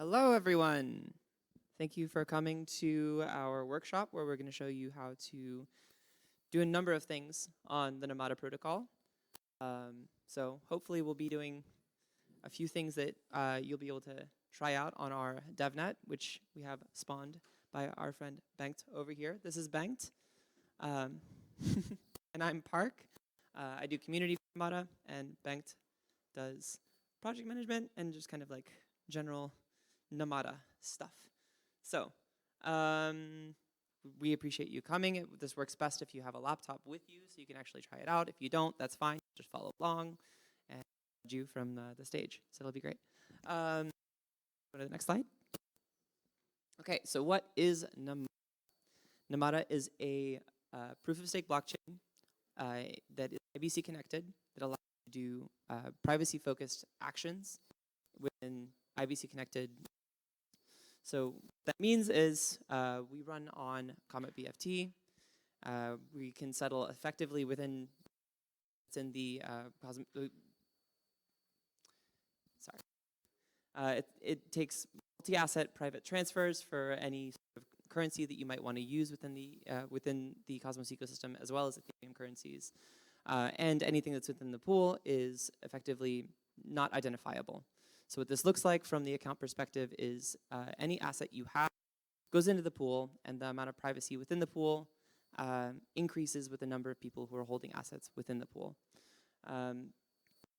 Hello, everyone. Thank you for coming to our workshop where we're going to show you how to do a number of things on the Nomada protocol. So hopefully we'll be doing a few things that you'll be able to try out on our DevNet, which we have spawned by our friend Bengt over here. This is Bengt, and I'm Park. I do community for Nomada, and Bengt does project management and just kind of like general Nomada stuff. So we appreciate you coming. This works best if you have a laptop with you, so you can actually try it out. If you don't, that's fine. Just follow along and you from the stage. So it'll be great. Go to the next slide. Okay, so what is Nomada? Nomada is a proof-of-stake blockchain that is IBC connected that allows you to do privacy-focused actions within IBC connected. So what that means is we run on Comet BFT. We can settle effectively within the it takes multi-asset private transfers for any sort of currency that you might want to use within the Cosmos ecosystem, as well as Ethereum currencies. And anything that's within the pool is effectively not identifiable. So what this looks like from the account perspective is any asset you have goes into the pool, and the amount of privacy within the pool increases with the number of people who are holding assets within the pool.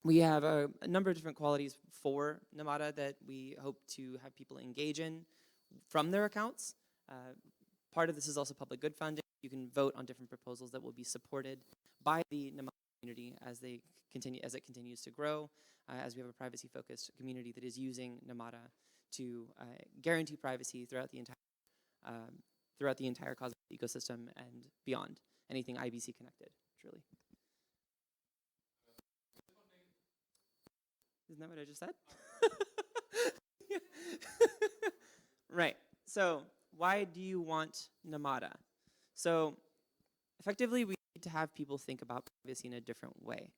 We have a number of different qualities for Nomada that we hope to have people engage in from their accounts. Part of this is also public good funding. You can vote on different proposals that will be supported by the Nomada community as it continues to grow, as we have a privacy-focused community that is using Nomada to guarantee privacy throughout the entire Cosmos ecosystem and beyond, anything IBC connected, truly. Isn't that what I just said? Right. So why do you want Nomada? So effectively, we need to have people think about privacy in a different way.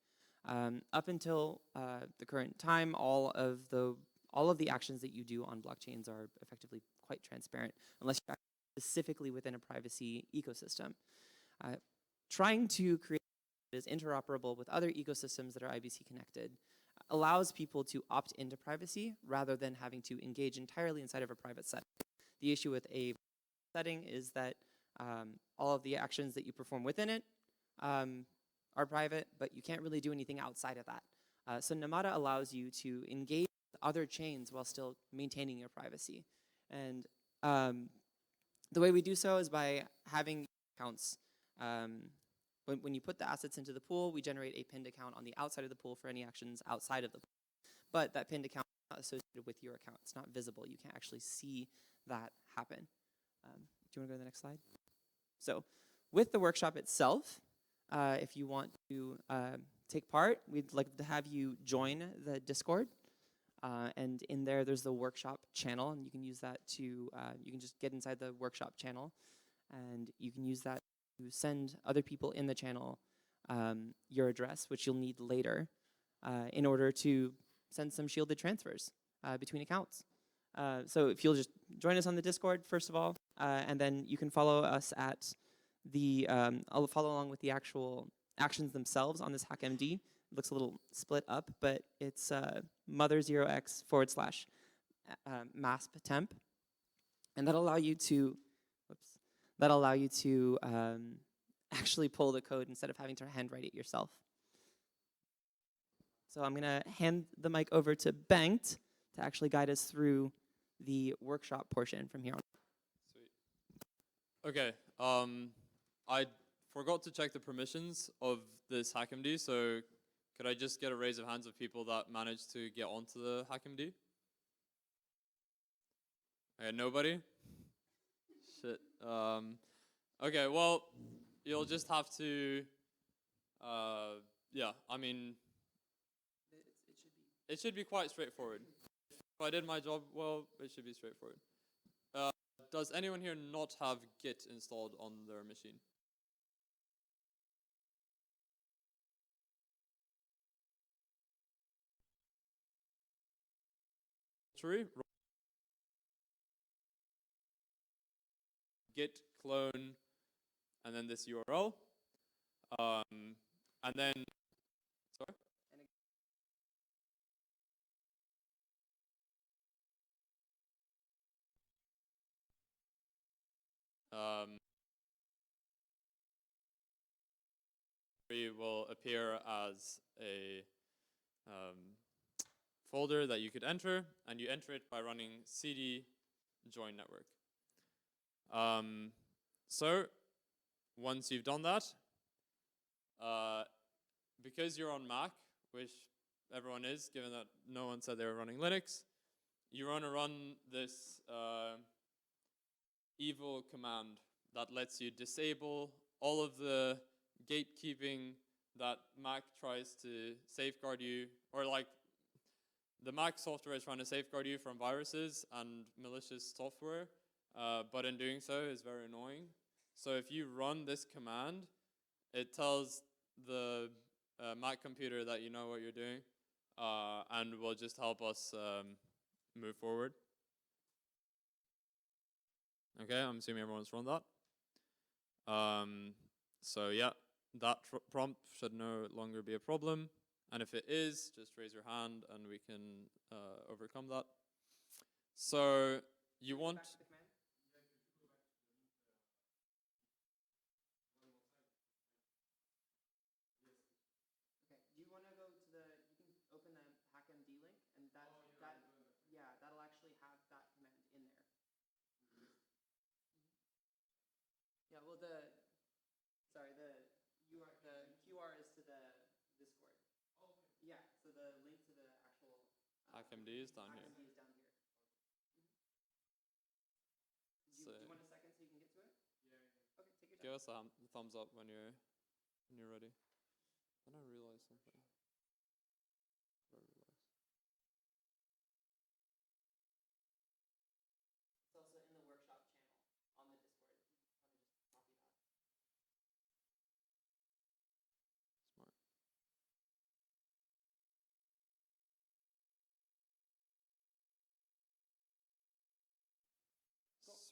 Up until the current time, all of the actions that you do on blockchains are effectively quite transparent, unless you're specifically within a privacy ecosystem. Trying to create is interoperable with other ecosystems that are IBC connected allows people to opt into privacy rather than having to engage entirely inside of a private setting. The issue with a setting is that all of the actions that you perform within it are private, but you can't really do anything outside of that. So Nomada allows you to engage with other chains while still maintaining your privacy. And the way we do so is by having accounts. When you put the assets into the pool, we generate a pinned account on the outside of the pool for any actions outside of the pool. But that pinned account is not associated with your account. It's not visible. You can't actually see that happen. Do you want to go to the next slide? So with the workshop itself, if you want to take part, we'd like to have you join the Discord. And in there's the workshop channel, and you can use that to, you can just get inside the workshop channel, and you can use that to send other people in the channel your address, which you'll need later, in order to send some shielded transfers between accounts. So if you'll just join us on the Discord, first of all, and then you can follow us at I'll follow along with the actual actions themselves on this HackMD. It looks a little split up, but it's mother0x / masp temp. And that'll allow you to, actually pull the code instead of having to handwrite it yourself. So I'm going to hand the mic over to Bengt to actually guide us through the workshop portion from here on. Sweet. Okay. I forgot to check the permissions of this HackMD, so could I just get a raise of hands of people that managed to get onto the HackMD? Okay, nobody? Shit. Okay, well, you'll just have to, yeah, I mean, it should be quite straightforward. If I did my job well, it should be straightforward. Does anyone here not have Git installed on their machine? True. git clone and then this URL. And then, sorry? Will appear as a folder that you could enter, and you enter it by running cd join network. So once you've done that, because you're on Mac, which everyone is, given that no one said they were running Linux, you want to run this evil command that lets you disable all of the gatekeeping that Mac tries to safeguard you, or like the Mac software is trying to safeguard you from viruses and malicious software, but in doing so is very annoying. So if you run this command, it tells the Mac computer that you know what you're doing, and will just help us move forward. Okay, I'm assuming everyone's run that. So yeah, that prompt should no longer be a problem. And if it is, just raise your hand and we can overcome that. So you want... Do you want to go to the, you can open the HackMD link, and that'll actually have that command in there. Yeah, well the QR is to the Discord. Oh, okay. Yeah, so the link to the actual HackMD is down here. HackMD is down here. Do you want a second so you can get to it? Yeah. Okay, take your time. Give us a thumbs up when you're ready. Then I realized something. It's also in the workshop channel on the Discord. I'll just copy that. Smart. Cool.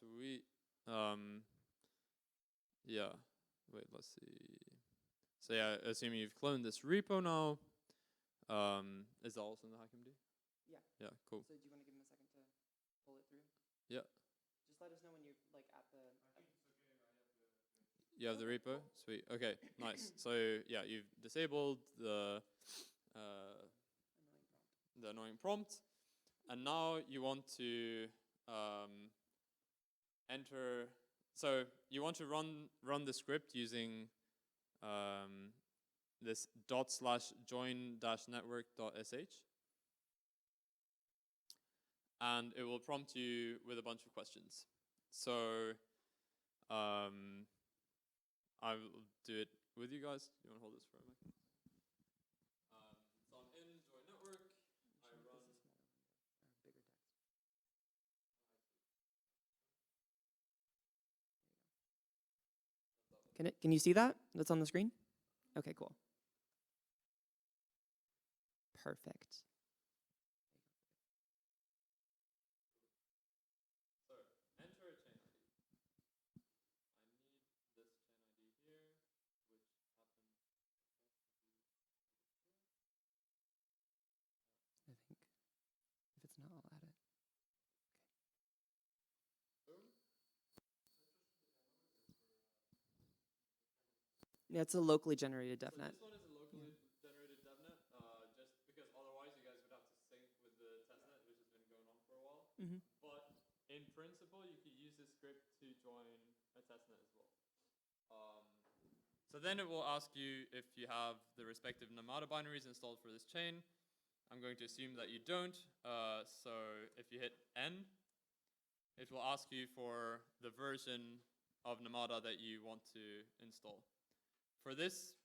Sweet. Yeah. Wait, let's see. So yeah, assuming you've cloned this repo now, is that also in the HackMD? Yeah. Yeah, cool. So do you want to give him a second to pull it through? Yeah. Just let us know when you're like at the... You have the repo? Sweet. Okay, nice. So yeah, you've disabled the annoying prompt, and now you want to enter. So you want to run the script using this /join-network.sh, and it will prompt you with a bunch of questions. So I will do it with you guys. You want to hold this for a minute? So I'm in join network. I run. Bigger text. Can you see that? That's on the screen? Okay, cool. Perfect. So enter a chain ID. I need this chain ID here, which happens to be I think. If it's not, I'll add it. boom. Yeah, it's a locally generated So DevNet. this one is a locally generated DevNet, just because otherwise you guys would have to sync with the testnet, which has been going on for a while. Mm-hmm. But in principle, you could use this script to join a testnet as well. So then it will ask you if you have the respective Namada binaries installed for this chain. I'm going to assume that you don't. So if you hit N, it will ask you for the version of Namada that you want to install. For this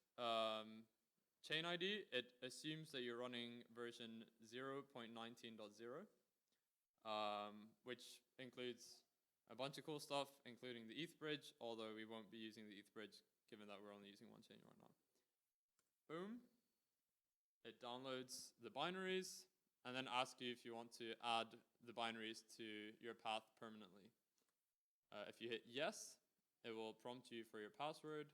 chain ID, it assumes that you're running version 0.19.0, which includes a bunch of cool stuff, including the ETH bridge, although we won't be using the ETH bridge given that we're only using one chain right now. Boom. It downloads the binaries and then asks you if you want to add the binaries to your path permanently. If you hit yes, it will prompt you for your password,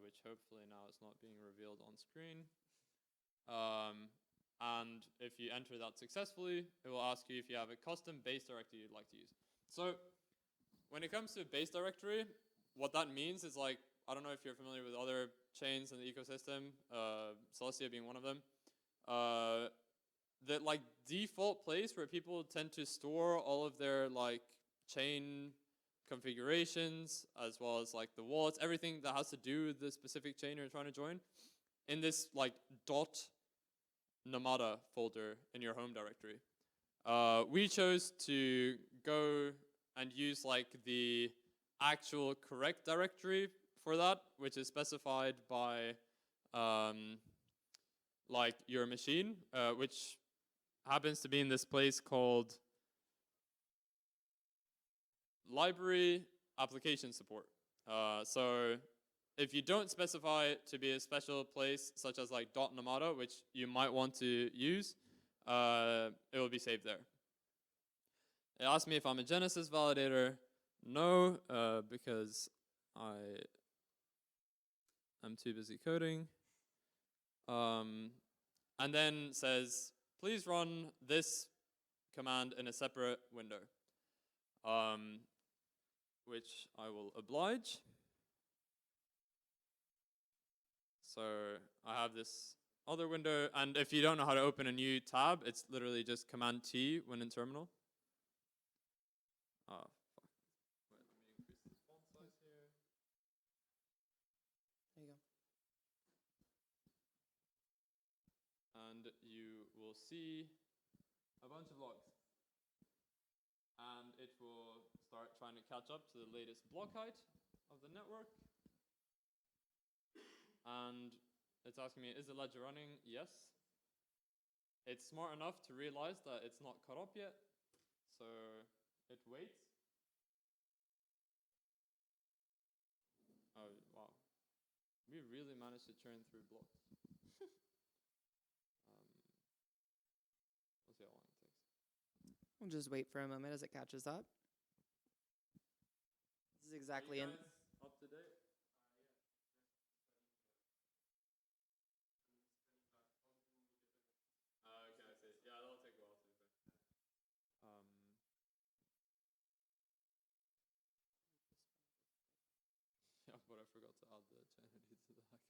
which hopefully now is not being revealed on screen. And if you enter that successfully, it will ask you if you have a custom base directory you'd like to use. So when it comes to base directory, what that means is like, I don't know if you're familiar with other chains in the ecosystem, Celestia being one of them. The like default place where people tend to store all of their like chain configurations, as well as like the wallets, everything that has to do with the specific chain you're trying to join, in this like .namada folder in your home directory. We chose to go and use like the actual correct directory for that, which is specified by like your machine, which happens to be in this place called library application support. So if you don't specify it to be a special place such as like .namada, which you might want to use, it will be saved there. It asked me if I'm a Genesis validator. No, because I am too busy coding. And then says, please run this command in a separate window, which I will oblige. So I have this other window, and if you don't know how to open a new tab, it's literally just Command T when in terminal. Oh, fuck. Wait, let me increase the font size here. There you go. And you will see a bunch of logs. And it will start trying to catch up to the latest block height of the network. And it's asking me, is the ledger running? Yes. It's smart enough to realize that it's not caught up yet. So it waits. Oh, wow. We really managed to churn through blocks. We'll see how long it takes. We'll just wait for a moment as it catches up. This is exactly in. Up to date? Okay, I see. Yeah, that'll take a while to be fair. Yeah, but I forgot to add the chain ID to the hack.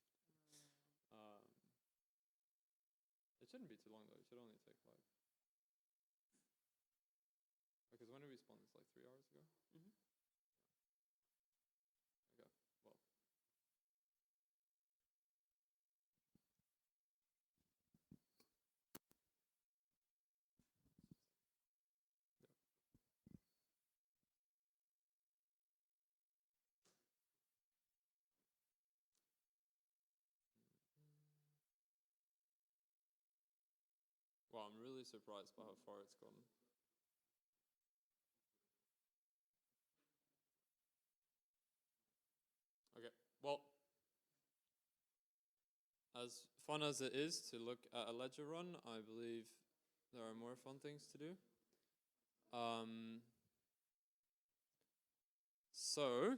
It shouldn't be too long though. It should only take like. Because when did we spawn this? Like 3 hours ago? Mm-hmm. Okay, well. Well, I'm really surprised by how far it's gone. Okay, well, as fun as it is to look at a ledger run, I believe there are more fun things to do. So,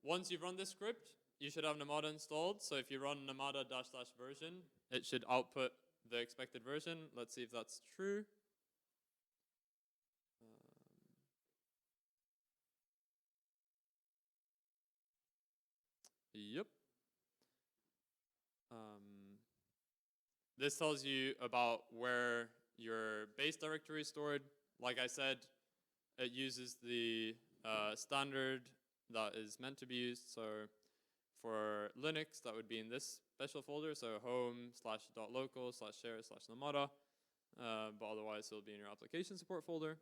once you've run this script, you should have Namada installed. So if you run namada -- version, it should output the expected version. Let's see if that's true. Yep. This tells you about where your base directory is stored. Like I said, it uses the standard that is meant to be used. So for Linux, that would be in this special folder. So home/.local/share/namada. But otherwise, it'll be in your application support folder.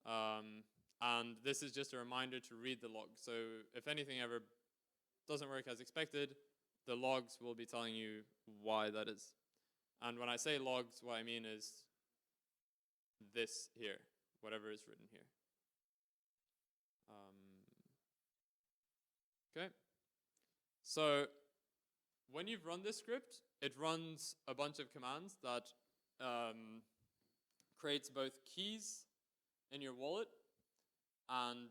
And this is just a reminder to read the log. So if anything ever doesn't work as expected, the logs will be telling you why that is. And when I say logs, what I mean is this here, whatever is written here. Okay. So when you've run this script, it runs a bunch of commands that creates both keys in your wallet and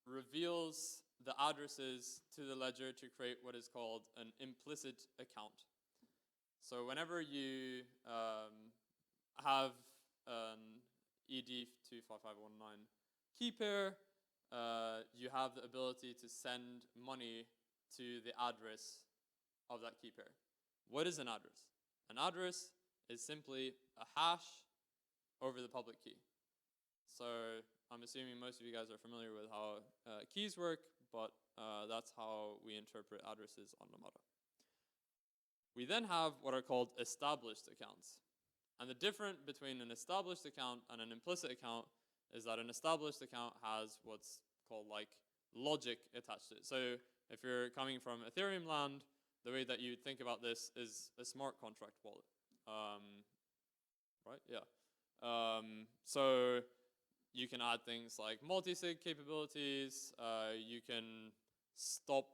reveals the addresses to the ledger to create what is called an implicit account. So whenever you have an ED25519 key pair, you have the ability to send money to the address of that key pair. What is an address? An address is simply a hash over the public key. So I'm assuming most of you guys are familiar with how keys work, but that's how we interpret addresses on Nomada. We then have what are called established accounts. And the difference between an established account and an implicit account is that an established account has what's called like logic attached to it. So if you're coming from Ethereum land, the way that you think about this is a smart contract wallet. Right? Yeah. So you can add things like multi-sig capabilities. You can stop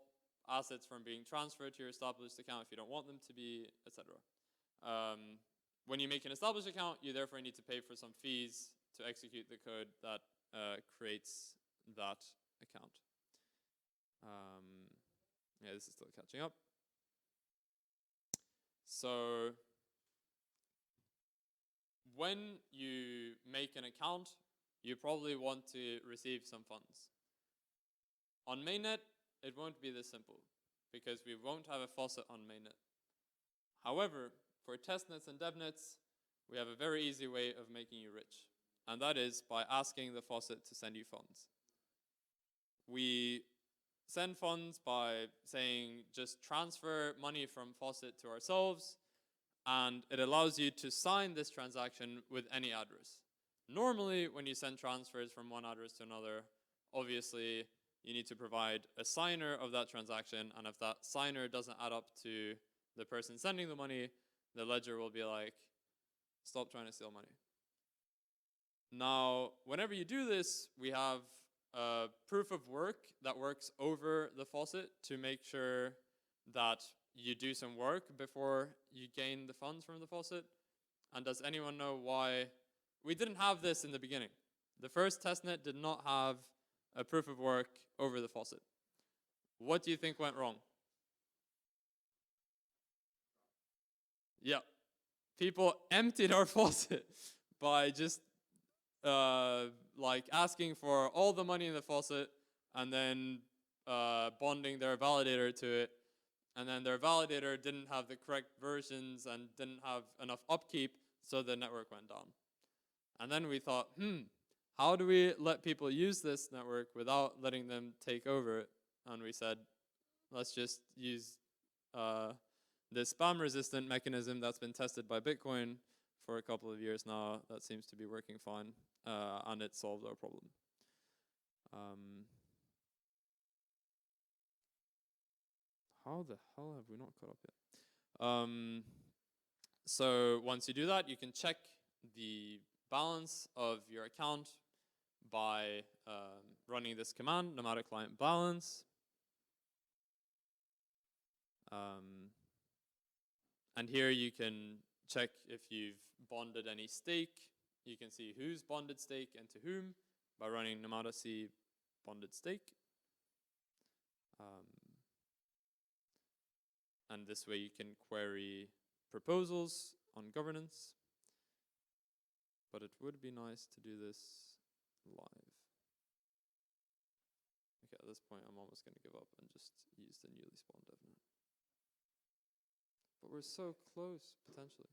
assets from being transferred to your established account if you don't want them to be, etc. When you make an established account, you therefore need to pay for some fees to execute the code that creates that account. Yeah, this is still catching up. So when you make an account, you probably want to receive some funds. On mainnet, it won't be this simple because we won't have a faucet on mainnet. However, for testnets and devnets, we have a very easy way of making you rich, and that is by asking the faucet to send you funds. We send funds by saying just transfer money from faucet to ourselves, and it allows you to sign this transaction with any address. Normally, when you send transfers from one address to another, obviously you need to provide a signer of that transaction, and if that signer doesn't add up to the person sending the money, the ledger will be like, stop trying to steal money. Now, whenever you do this, we have a proof of work that works over the faucet to make sure that you do some work before you gain the funds from the faucet. And does anyone know why? We didn't have this in the beginning. The first testnet did not have a proof of work over the faucet. What do you think went wrong? Yeah. People emptied our faucet by just like asking for all the money in the faucet and then bonding their validator to it. And then their validator didn't have the correct versions and didn't have enough upkeep, so the network went down. And then we thought, how do we let people use this network without letting them take over it? And we said, let's just use this spam-resistant mechanism that's been tested by Bitcoin for a couple of years now. That seems to be working fine, and it solved our problem. How the hell have we not caught up yet? So once you do that, you can check the balance of your account by running this command, nomadic client balance. And here you can check if you've bonded any stake. You can see who's bonded stake and to whom by running nomada c bonded stake. And this way you can query proposals on governance. But it would be nice to do this live. Okay, at this point I'm almost going to give up and just use the newly spawned devnet. But we're so close, potentially.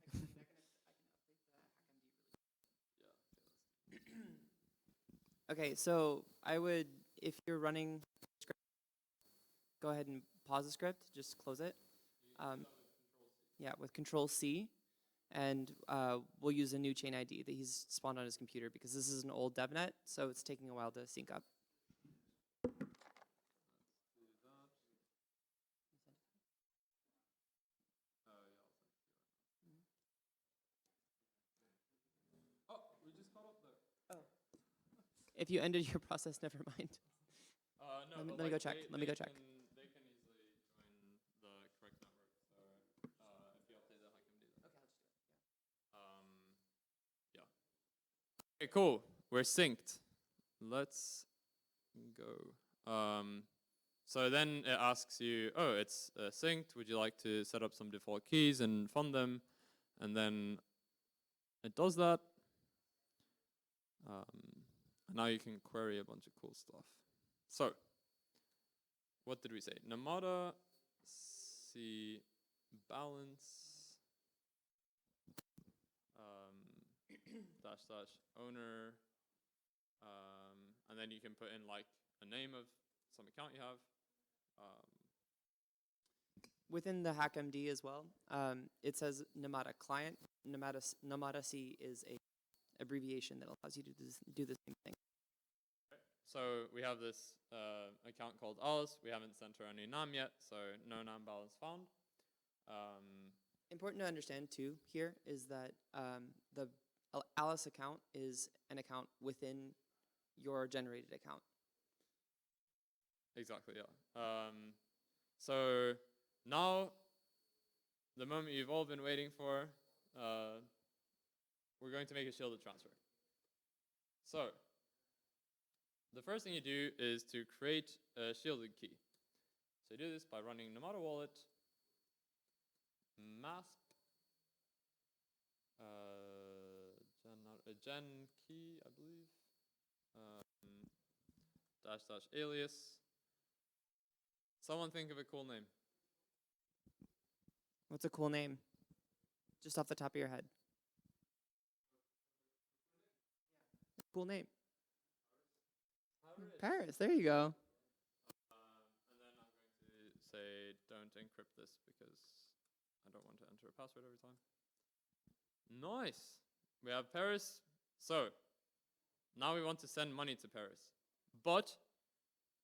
Okay, so I would, if you're running script, go ahead and pause the script, just close it. Yeah, with Control C, and we'll use a new chain ID that he's spawned on his computer because this is an old devnet, so it's taking a while to sync up. If you ended your process, never mind. No, let me go check. Let me go check. They can easily join the correct network. So if you update that, I can do that. Okay, I'll just do it. Yeah. Okay, cool. we're synced. Let's go. So then it asks you, oh, it's synced. Would you like to set up some default keys and fund them? And then it does that. Now you can query a bunch of cool stuff. So, what did we say? Namada C balance dash owner, and then you can put in like a name of some account you have. Within the HackMD as well, it says Namada client. Namada C is a abbreviation that allows you to do the same thing. So we have this account called Alice. We haven't sent her any NAM yet, so no NAM balance found. Important to understand too here is that the Alice account is an account within your generated account. Exactly, yeah. So now, the moment you've all been waiting for, we're going to make a shielded transfer. So, the first thing you do is to create a shielded key. So you do this by running Namada wallet masp gen key, I believe, dash alias. Someone think of a cool name. What's a cool name? Just off the top of your head. Cool name. Paris, there you go. And then I'm going to say don't encrypt this because I don't want to enter a password every time. Nice. We have Paris. So now we want to send money to Paris. But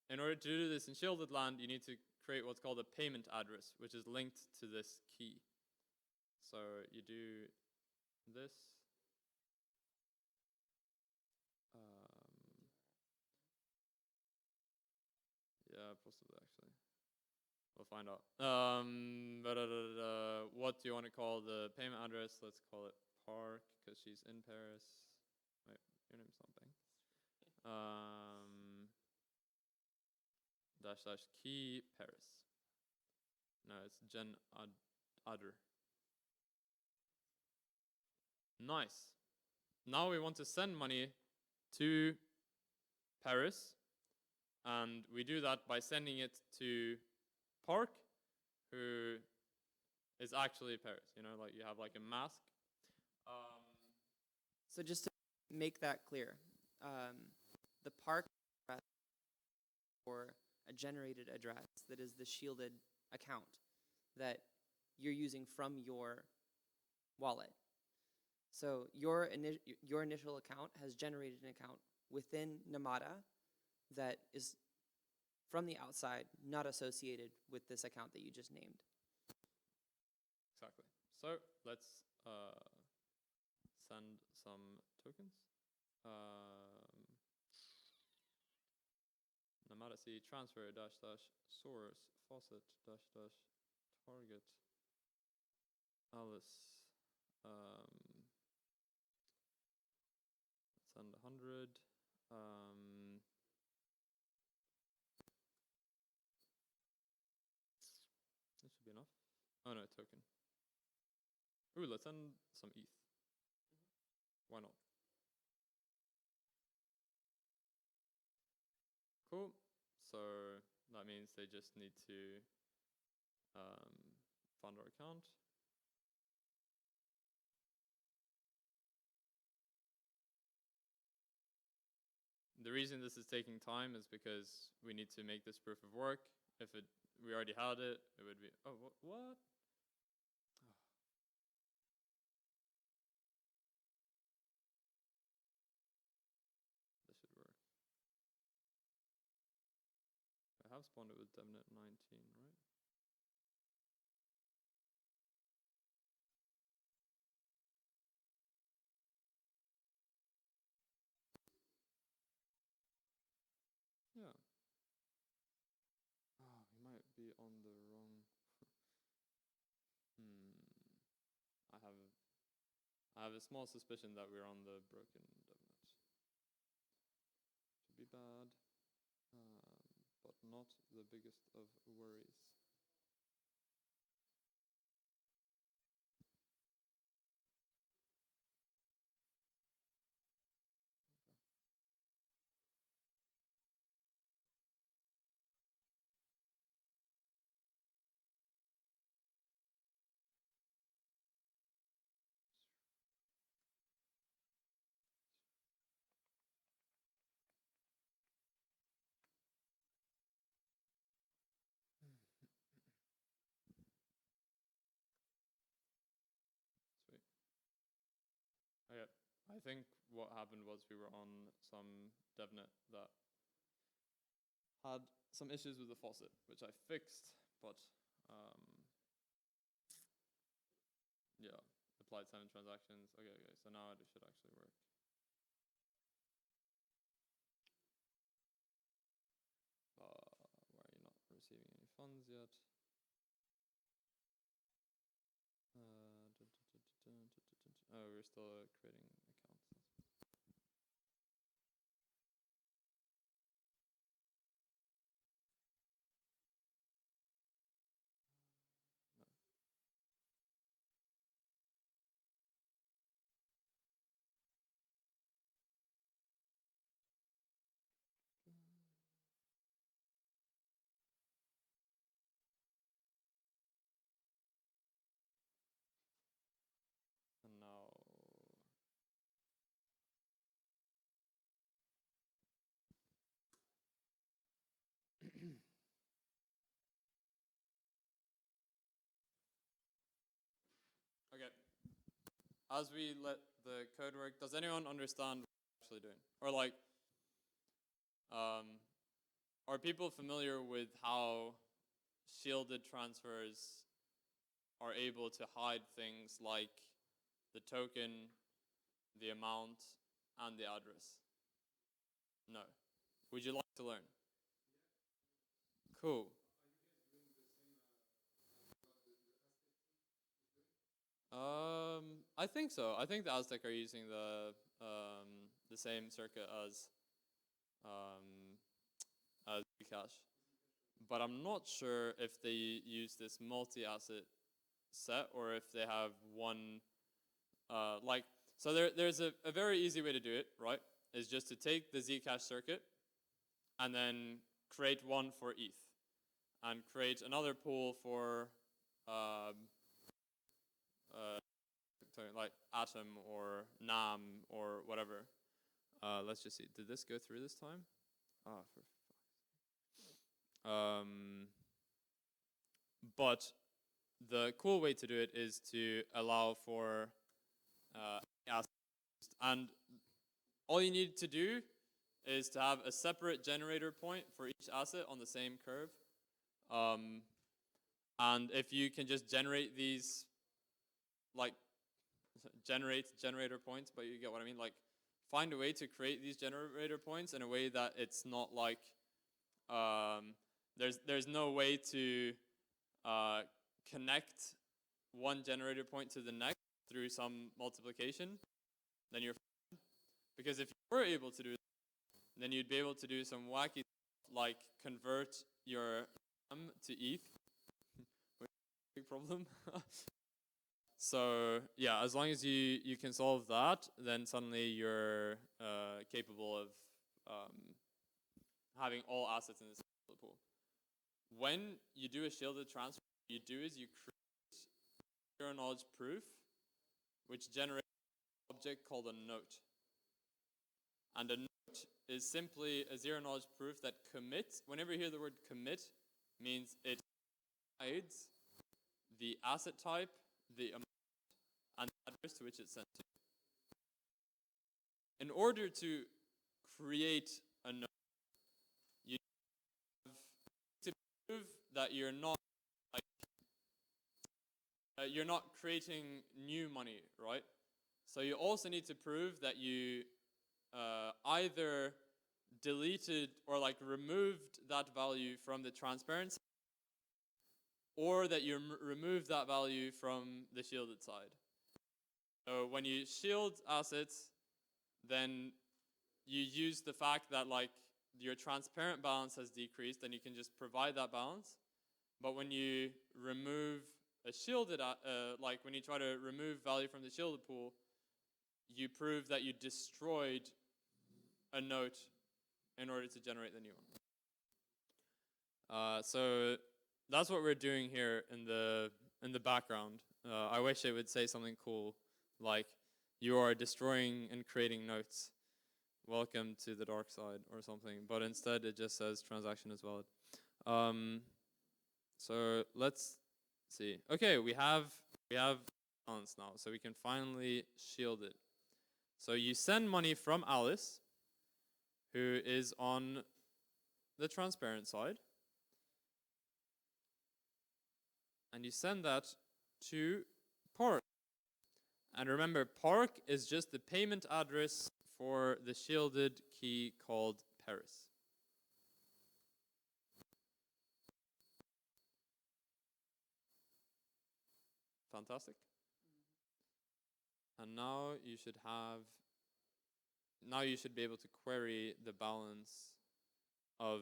in order to do this in shielded land, you need to create what's called a payment address, which is linked to this key. So you do this. Yeah, possibly actually. We'll find out. What do you want to call the payment address? Let's call it Park because she's in Paris. Wait, your name's something. Dash key Paris. No, it's Gen Adder. Nice. Now we want to send money to Paris. And we do that by sending it to Park, who is actually Paris. You know, like you have like a mask. So just to make that clear, the Park address or a generated address that is the shielded account that you're using from your wallet. So your initial account has generated an account within Namada that is from the outside, not associated with this account that you just named. Exactly. So let's send some tokens. Namada C transfer dash source faucet dash target Alice. Send 100. This should be enough. Oh no, token. Ooh, let's send some ETH. Why not? Cool. So that means they just need to fund our account. The reason this is taking time is because we need to make this proof of work. If we already had it, it would be, oh, what? This should work. I have spawned it with DevNet 19, right? Yeah. Oh, we might be on the wrong. I have a small suspicion that we're on the broken DevNet. be bad, but not the biggest of worries. Sweet. Okay. I think what happened was we were on some devnet that had some issues with the faucet, which I fixed, but yeah, applied 7 transactions. Okay, so now it should actually work. Why are you not receiving any funds yet? Oh, we're still creating accounts. No. And now okay. As we let the code work, does anyone understand what we're actually doing? Or like, are people familiar with how shielded transfers are able to hide things like the token, the amount, and the address? No. Would you like to learn? Cool. I think so. I think the Aztec are using the same circuit as Zcash, but I'm not sure if they use this multi-asset set or if they have one. So there's a very easy way to do it, right? Is just to take the Zcash circuit and then create one for ETH and create another pool for like Atom or NAM or whatever. Let's just see. Did this go through this time? Ah, for but the cool way to do it is to allow for assets, and all you need to do is to have a separate generator point for each asset on the same curve. And if you can just generate these, like generator points, but you get what I mean, like find a way to create these generator points in a way that it's not like there's no way to connect one generator point to the next through some multiplication, then you're fine. Because if you were able to do that, then you'd be able to do some wacky stuff like convert your NAM to ETH. Big problem. So yeah, as long as you can solve that, then suddenly you're capable of having all assets in the same pool. When you do a shielded transfer, what you do is you create zero knowledge proof, which generates an object called a note. And a note is simply a zero knowledge proof that commits. Whenever you hear the word commit, means it hides the asset type, the amount, and the address to which it's sent to. In order to create a note, you have to prove that you're not you're not creating new money, right? So you also need to prove that you either deleted or like removed that value from the transparency, or that you remove that value from the shielded side. So when you shield assets, then you use the fact that like your transparent balance has decreased, then you can just provide that balance. But when you remove a shielded, like when you try to remove value from the shielded pool, you prove that you destroyed a note in order to generate the new one. So that's what we're doing here in the background. I wish it would say something cool like, you are destroying and creating notes. Welcome to the dark side or something. But instead it just says transaction is valid. So let's see. Okay, we have balance now, so we can finally shield it. So you send money from Alice, who is on the transparent side, and you send that to Park. And remember, Park is just the payment address for the shielded key called Paris. Fantastic. And now you should be able to query the balance of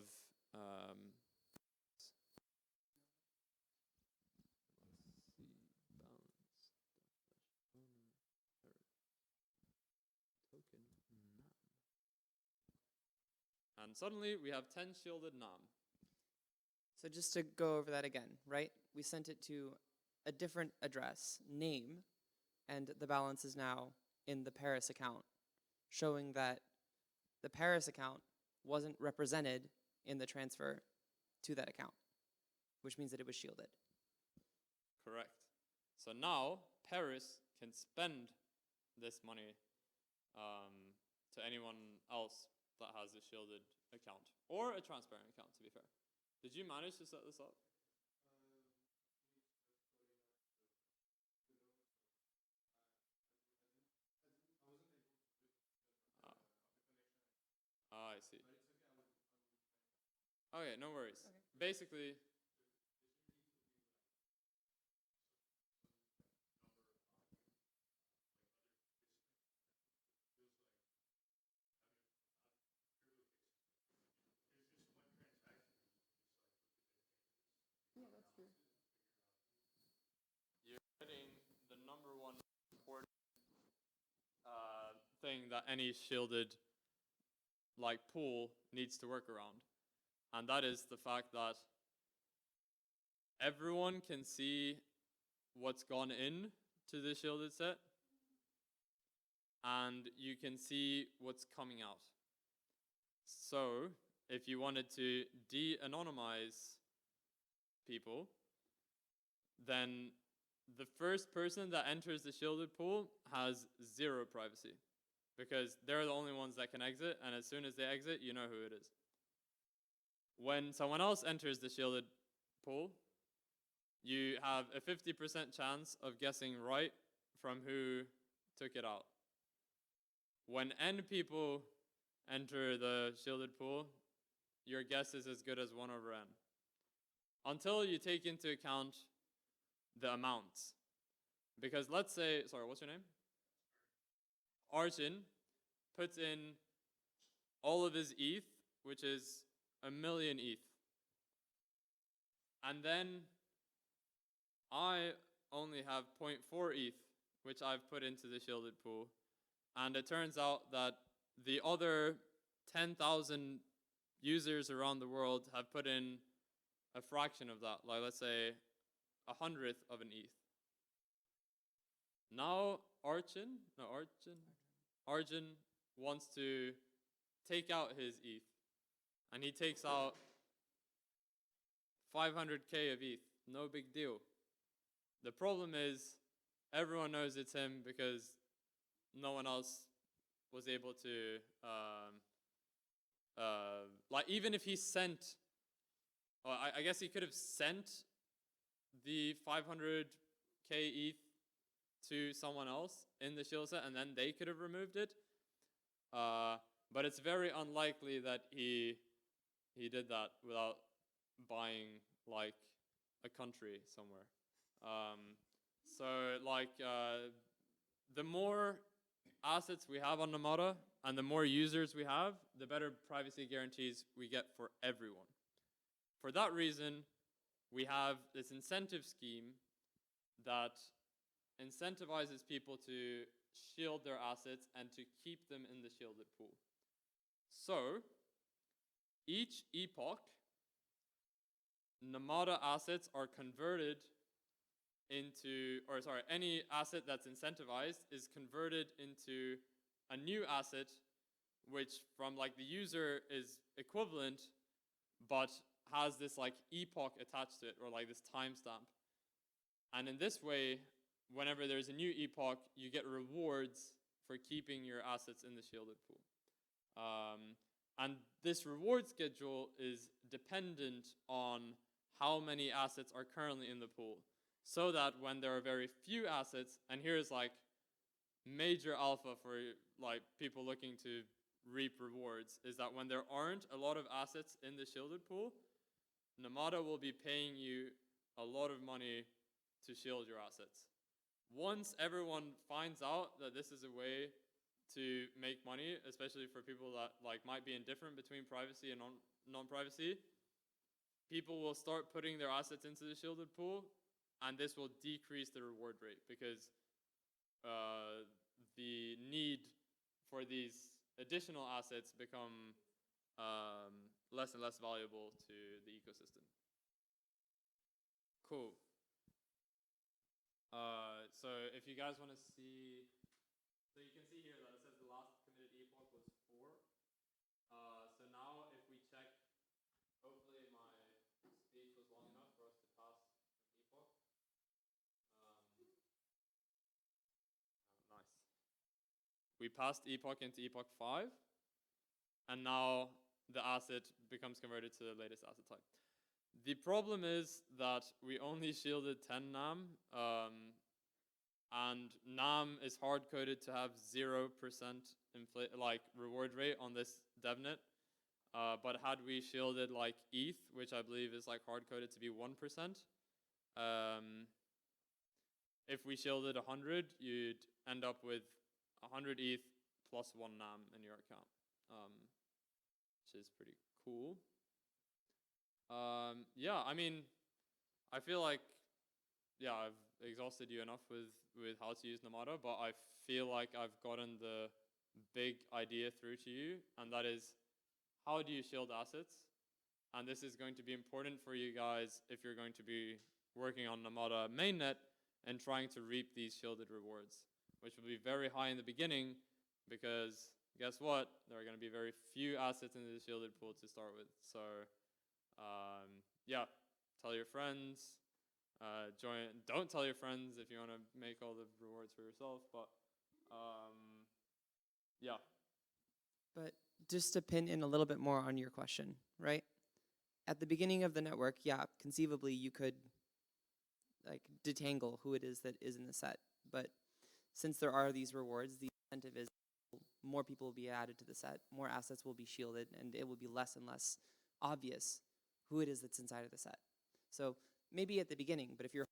and suddenly we have 10 shielded NAM. So just to go over that again, right? We sent it to a different address, name, and the balance is now in the Paris account, showing that the Paris account wasn't represented in the transfer to that account, which means that it was shielded. Correct. So now Paris can spend this money to anyone else that has a shielded account or a transparent account, to be fair. Did you manage to set this up? I see. Okay, no worries. Okay. Basically, yeah, that's true. you're getting the number one important thing that any shielded like pool needs to work around. And that is the fact that everyone can see what's gone in to the shielded set, and you can see what's coming out. So if you wanted to de-anonymize people, then the first person that enters the shielded pool has 0 privacy, because they're the only ones that can exit, and as soon as they exit, you know who it is. When someone else enters the shielded pool, you have a 50% chance of guessing right from who took it out. When n people enter the shielded pool, your guess is as good as 1 over n. Until you take into account the amounts. Because let's say, sorry, what's your name? Arjun puts in all of his ETH, which is 1,000,000 ETH. And then I only have 0.4 ETH, which I've put into the shielded pool. And it turns out that the other 10,000 users around the world have put in a fraction of that, like let's say 100th of an ETH. Now Arjun wants to take out his ETH, and he takes out 500k of ETH. No big deal. The problem is everyone knows it's him because no one else was able to like, even if he sent, I guess he could have sent the 500k ETH to someone else in the shield set, and then they could have removed it. But it's very unlikely that he did that without buying like a country somewhere. So like the more assets we have on Namada and the more users we have, the better privacy guarantees we get for everyone. For that reason, we have this incentive scheme that incentivizes people to shield their assets and to keep them in the shielded pool. So, each epoch, Namada assets are converted into, or sorry, any asset that's incentivized is converted into a new asset, which from like the user is equivalent, but has this like epoch attached to it, or like this timestamp. And in this way, whenever there's a new epoch, you get rewards for keeping your assets in the shielded pool. And this reward schedule is dependent on how many assets are currently in the pool. So that when there are very few assets, and here's like major alpha for like people looking to reap rewards, is that when there aren't a lot of assets in the shielded pool, Namada will be paying you a lot of money to shield your assets. Once everyone finds out that this is a way to make money, especially for people that like might be indifferent between privacy and non-privacy, people will start putting their assets into the shielded pool, and this will decrease the reward rate because the need for these additional assets become less and less valuable to the ecosystem. Cool. So if you guys want to see, so you can see here that it says the last committed epoch was 4. So now if we check, hopefully my speech was long enough for us to pass an epoch. Nice. We passed epoch into epoch 5, and now the asset becomes converted to the latest asset type. The problem is that we only shielded 10 NAM, and NAM is hard-coded to have 0% reward rate on this devnet. But had we shielded like ETH, which I believe is like hard-coded to be 1%, if we shielded 100, you'd end up with 100 ETH plus 1 NAM in your account, which is pretty cool. Yeah, I mean, I feel like, yeah, I've exhausted you enough with how to use Namada, but I feel like I've gotten the big idea through to you, and that is, how do you shield assets? And this is going to be important for you guys if you're going to be working on Namada mainnet and trying to reap these shielded rewards, which will be very high in the beginning because guess what? There are going to be very few assets in the shielded pool to start with. So yeah, tell your friends, don't tell your friends if you want to make all the rewards for yourself, but yeah. But just to pin in a little bit more on your question, right? At the beginning of the network, yeah, conceivably you could like detangle who it is that is in the set. But since there are these rewards, the incentive is more people will be added to the set, more assets will be shielded, and it will be less and less obvious who it is that's inside of the set. So maybe at the beginning, but if you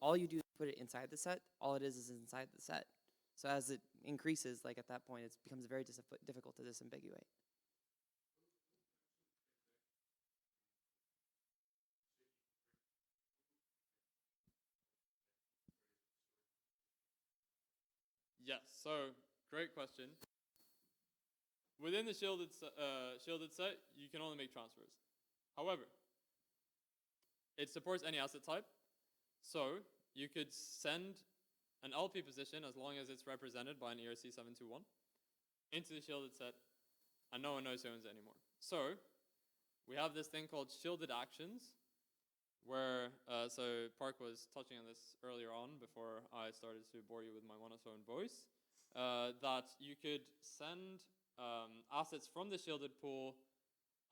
all you do is put it inside the set, all it is inside the set. So as it increases, like at that point, it becomes very difficult to disambiguate. Yes, so great question. Within the shielded set, you can only make transfers. However, it supports any asset type. So you could send an LP position as long as it's represented by an ERC721 into the shielded set, and no one knows who owns it anymore. So we have this thing called shielded actions, where, so Park was touching on this earlier on before I started to bore you with my monotone voice, that you could send assets from the shielded pool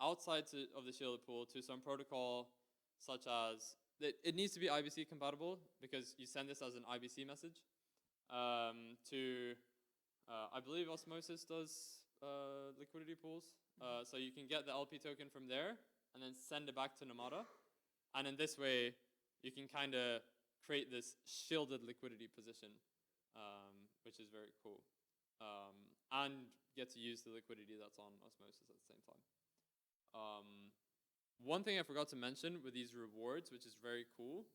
outside of the shielded pool to some protocol such as, it needs to be IBC compatible because you send this as an IBC message to, I believe Osmosis does liquidity pools. So you can get the LP token from there and then send it back to Namada. And in this way, you can kind of create this shielded liquidity position, which is very cool. and get to use the liquidity that's on Osmosis at the same time. One thing I forgot to mention with these rewards, which is very cool,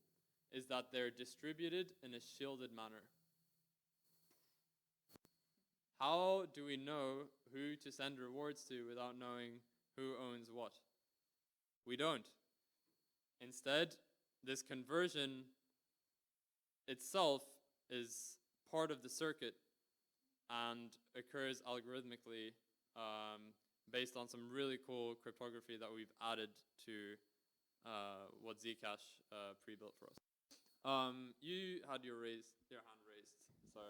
is that they're distributed in a shielded manner. How do we know who to send rewards to without knowing who owns what? We don't. Instead, this conversion itself is part of the circuit and occurs algorithmically based on some really cool cryptography that we've added to what Zcash pre-built for us. You had your hand raised, so.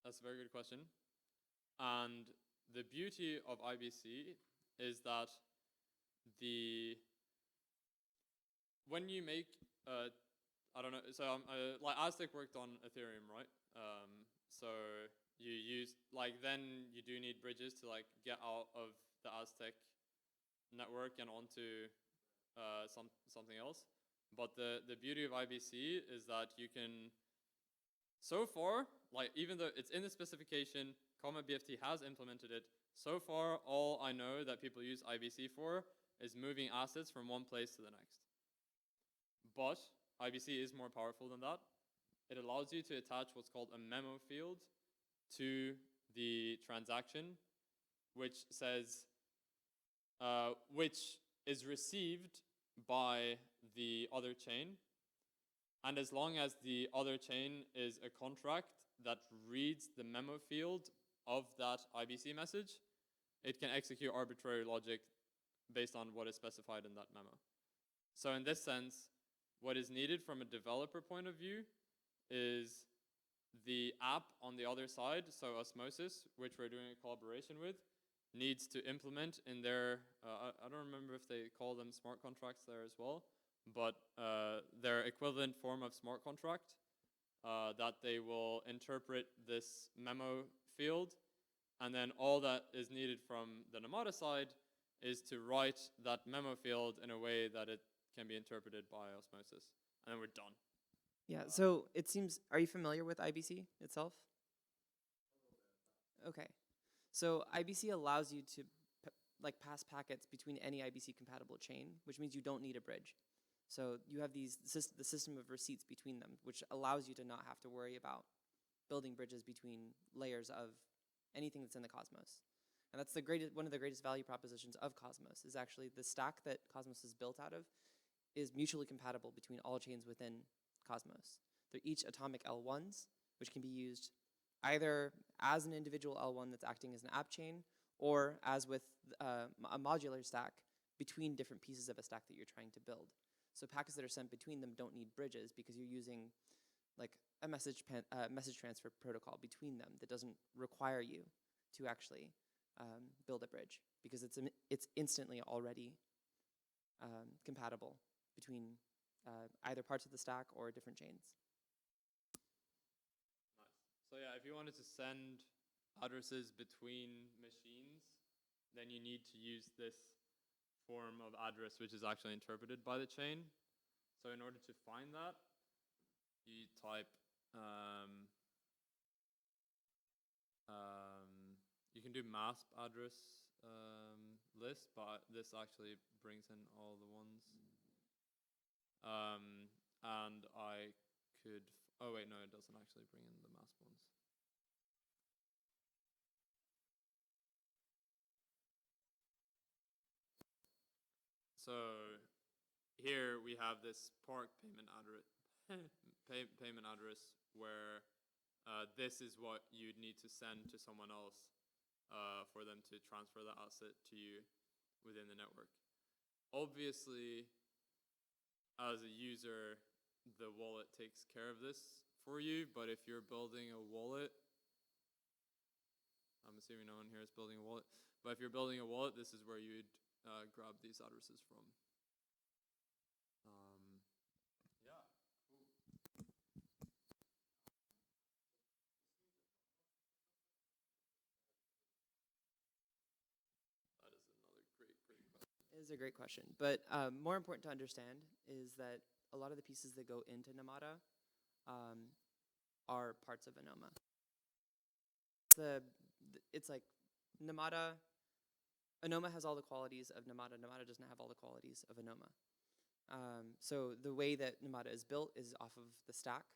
That's a very good question. And the beauty of IBC is that when you make, I don't know, so like Aztec worked on Ethereum, right? So you use, then you do need bridges to get out of the Aztec network and onto something else. But the beauty of IBC is that you can, so far, even though it's in the specification, Comma BFT has implemented it. So far, all I know that people use IBC for is moving assets from one place to the next. But IBC is more powerful than that. It allows you to attach what's called a memo field to the transaction, which says, which is received by the other chain. And as long as the other chain is a contract that reads the memo field of that IBC message, it can execute arbitrary logic based on what is specified in that memo. So in this sense, what is needed from a developer point of view is the app on the other side, so Osmosis, which we're doing a collaboration with, needs to implement in their, I don't remember if they call them smart contracts there as well, but their equivalent form of smart contract that they will interpret this memo field, and then all that is needed from the Namada side is to write that memo field in a way that it can be interpreted by Osmosis, and then we're done. Yeah, so it seems, are you familiar with IBC itself? Okay, so IBC allows you to pass packets between any IBC compatible chain, which means you don't need a bridge. So you have the system of receipts between them, which allows you to not have to worry about building bridges between layers of anything that's in the Cosmos. And that's one of the greatest value propositions of Cosmos, is actually the stack that Cosmos is built out of is mutually compatible between all chains within Cosmos. They're each atomic L1s, which can be used either as an individual L1 that's acting as an app chain, or as with a modular stack between different pieces of a stack that you're trying to build. So packets that are sent between them don't need bridges because you're using a message transfer protocol between them that doesn't require you to actually build a bridge, because it's instantly already compatible between either parts of the stack or different chains. Nice. So yeah, if you wanted to send addresses between machines, then you need to use this form of address, which is actually interpreted by the chain. So in order to find that, you type, you can do MASP address list, but this actually brings in all the ones. And I could, oh wait, no, it doesn't actually bring in the MASP ones. So here we have this park payment address, payment address where this is what you'd need to send to someone else for them to transfer the asset to you within the network. Obviously, as a user, the wallet takes care of this for you, but if you're building a wallet, I'm assuming no one here is building a wallet, but if you're building a wallet, this is where you'd grab these addresses from. Yeah, cool. That is another great question. It is a great question, but more important to understand is that a lot of the pieces that go into Namada are parts of Anoma. It's like Namada. Anoma has all the qualities of Namada. Namada doesn't have all the qualities of Anoma. So the way that Namada is built is off of the stack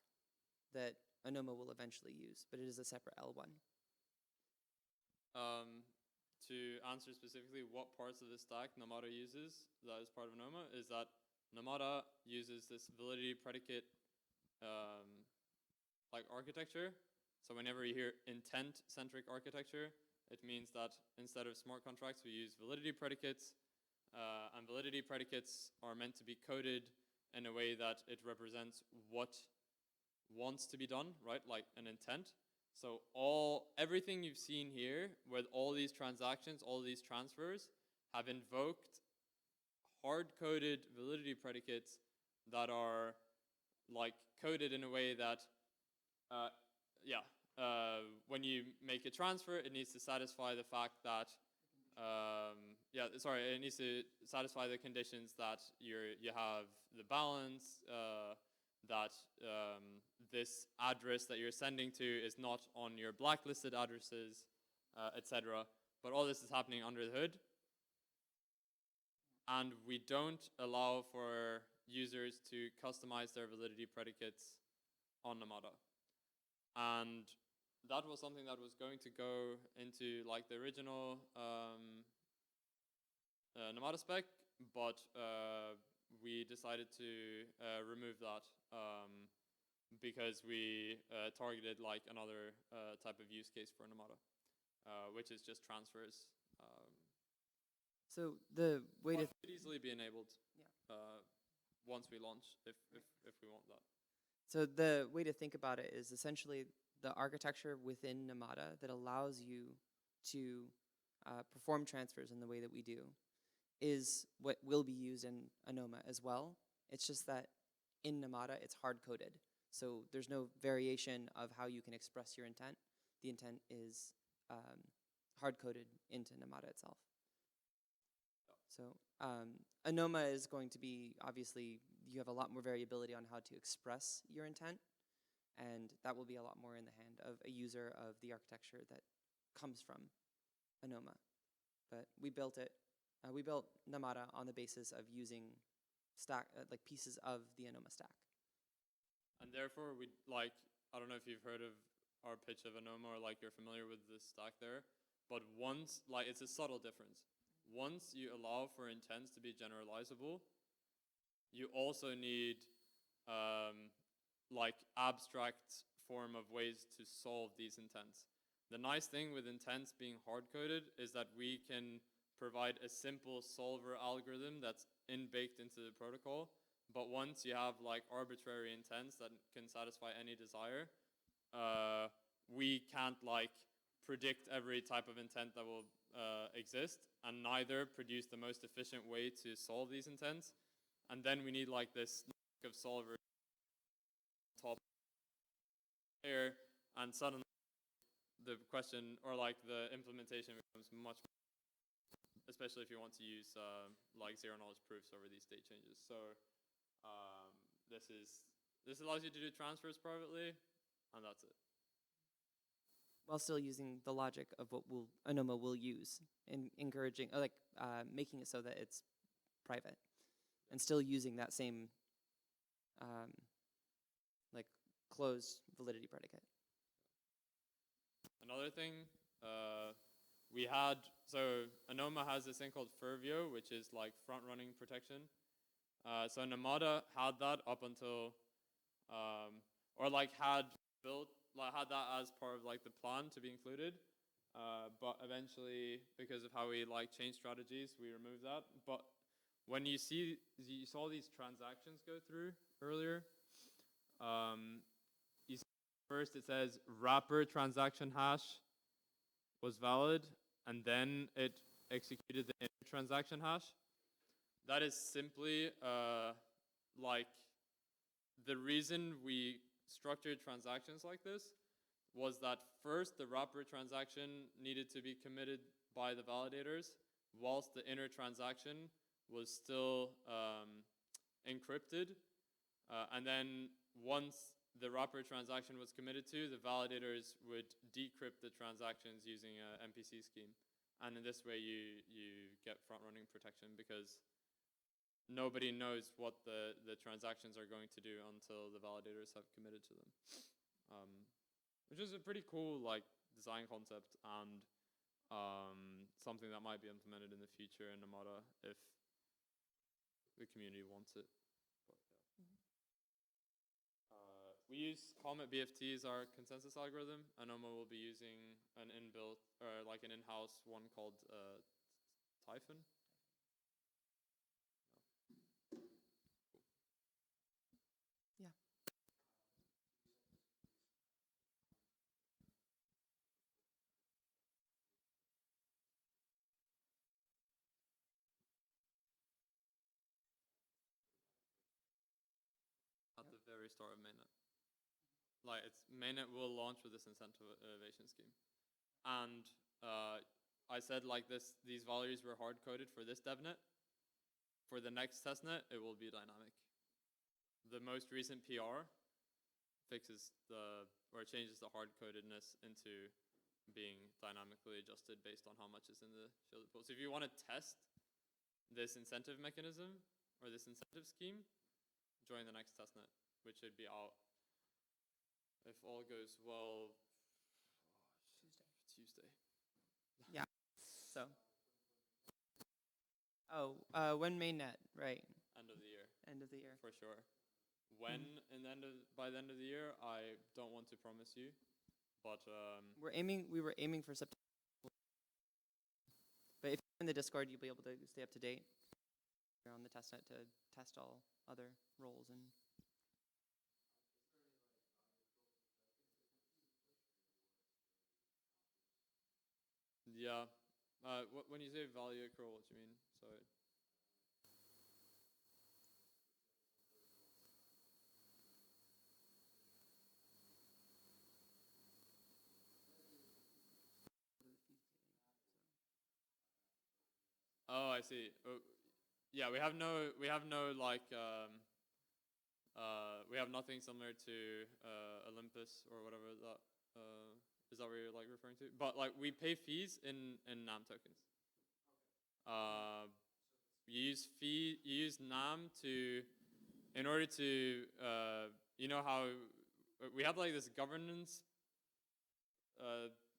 that Anoma will eventually use, but it is a separate L1. To answer specifically what parts of the stack Namada uses that is part of Anoma is that Namada uses this validity predicate like architecture. So whenever you hear intent-centric architecture, it means that instead of smart contracts, we use validity predicates, and validity predicates are meant to be coded in a way that it represents what wants to be done, right? Like an intent. So everything you've seen here with all these transactions, all these transfers have invoked hard-coded validity predicates that are like coded in a way that, when you make a transfer, it needs to satisfy the fact that, it needs to satisfy the conditions that you have the balance, that this address that you're sending to is not on your blacklisted addresses, etc. But all this is happening under the hood. And we don't allow for users to customize their validity predicates on Namada. And that was something that was going to go into like the original Namada spec, but we decided to remove that because we targeted like another type of use case for Namada, which is just transfers. So the way to it could easily be enabled once we launch, if we want that. So the way to think about it is essentially the architecture within Namada that allows you to perform transfers in the way that we do is what will be used in Anoma as well. It's just that in Namada, it's hard-coded. So there's no variation of how you can express your intent. The intent is hard-coded into Namada itself. So Anoma is going to be, obviously, you have a lot more variability on how to express your intent, and that will be a lot more in the hand of a user of the architecture that comes from Anoma. But we built it. We built Namada on the basis of using stack, like pieces of the Anoma stack. And therefore, I don't know if you've heard of our pitch of Anoma or like you're familiar with the stack there, but it's a subtle difference. Once you allow for intents to be generalizable, you also need abstract form of ways to solve these intents. The nice thing with intents being hard-coded is that we can provide a simple solver algorithm that's baked into the protocol. But once you have like arbitrary intents that can satisfy any desire, we can't predict every type of intent that will exist, and neither produce the most efficient way to solve these intents. And then we need this of solver top layer, and suddenly the question or the implementation becomes much more, especially if you want to use zero knowledge proofs over these state changes. So this allows you to do transfers privately, and that's it. While still using the logic of what Anoma will use in encouraging, making it so that it's private, and still using that same closed validity predicate. Another thing Anoma has this thing called Fervio, which is front-running protection. So Namada had that up until, had that as part of the plan to be included, but eventually, because of how we change strategies, we removed that. But when you saw these transactions go through earlier, you see first it says wrapper transaction hash was valid, and then it executed the inner transaction hash. That is simply like the reason we structured transactions like this was that first the wrapper transaction needed to be committed by the validators, whilst the inner transaction was still encrypted. And then once the wrapper transaction was committed to, the validators would decrypt the transactions using an MPC scheme. And in this way, you get front-running protection because nobody knows what the transactions are going to do until the validators have committed to them. Which is a pretty cool like design concept and something that might be implemented in the future in Namada if the community wants it. But, yeah. We use Comet BFT as our consensus algorithm. Anoma will be using an inbuilt or like an in-house one called Typhon. Yeah. At the very start of mainnet. Like it's mainnet will launch with this incentivization scheme. And I said like these values were hard coded for this devnet. For the next testnet, it will be dynamic. The most recent PR fixes changes the hard codedness into being dynamically adjusted based on how much is in the shielded pool. So if you want to test this incentive mechanism or this incentive scheme, join the next testnet, which should be out if all goes well Tuesday. Yeah. So. When mainnet, right? End of the year. End of the year. For sure. When by the end of the year, I don't want to promise you, but We were aiming for September. But if you're in the Discord, you'll be able to stay up to date. You're on the testnet to test all other roles and. Yeah. When you say value accrual, what do you mean? Sorry. Oh, I see. Yeah, we have no like we have nothing similar to Olympus or whatever that is that what you're like referring to? But like we pay fees in NAM tokens. You use NAM in order to you know how we have like this governance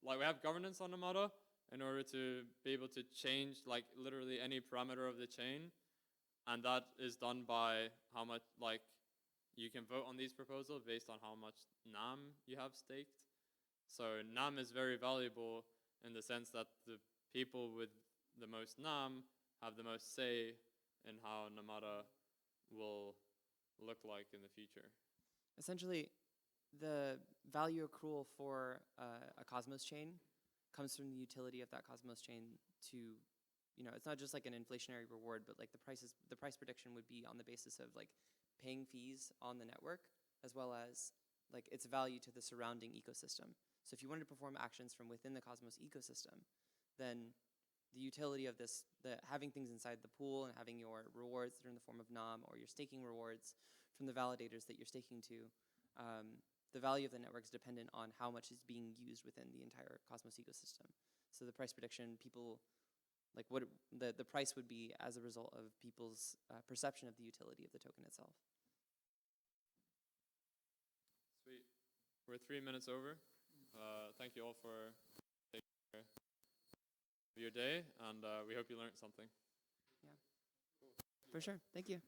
like we have governance on Namada in order to be able to change like literally any parameter of the chain, and that is done by how much like you can vote on these proposals based on how much NAM you have staked. So NAM is very valuable in the sense that the people with the most NAM have the most say in how Namada will look like in the future. Essentially, the value accrual for a Cosmos chain comes from the utility of that Cosmos chain to, it's not just like an inflationary reward, but like the price prediction would be on the basis of like paying fees on the network, as well as like its value to the surrounding ecosystem. So if you wanted to perform actions from within the Cosmos ecosystem, then the utility of this, having things inside the pool and having your rewards that are in the form of NAM or your staking rewards from the validators that you're staking to, the value of the network is dependent on how much is being used within the entire Cosmos ecosystem. So the price prediction, like what the price would be as a result of people's perception of the utility of the token itself. Sweet. We're 3 minutes over. Thank you all for taking care of your day, and we hope you learned something. Yeah, for sure. Thank you.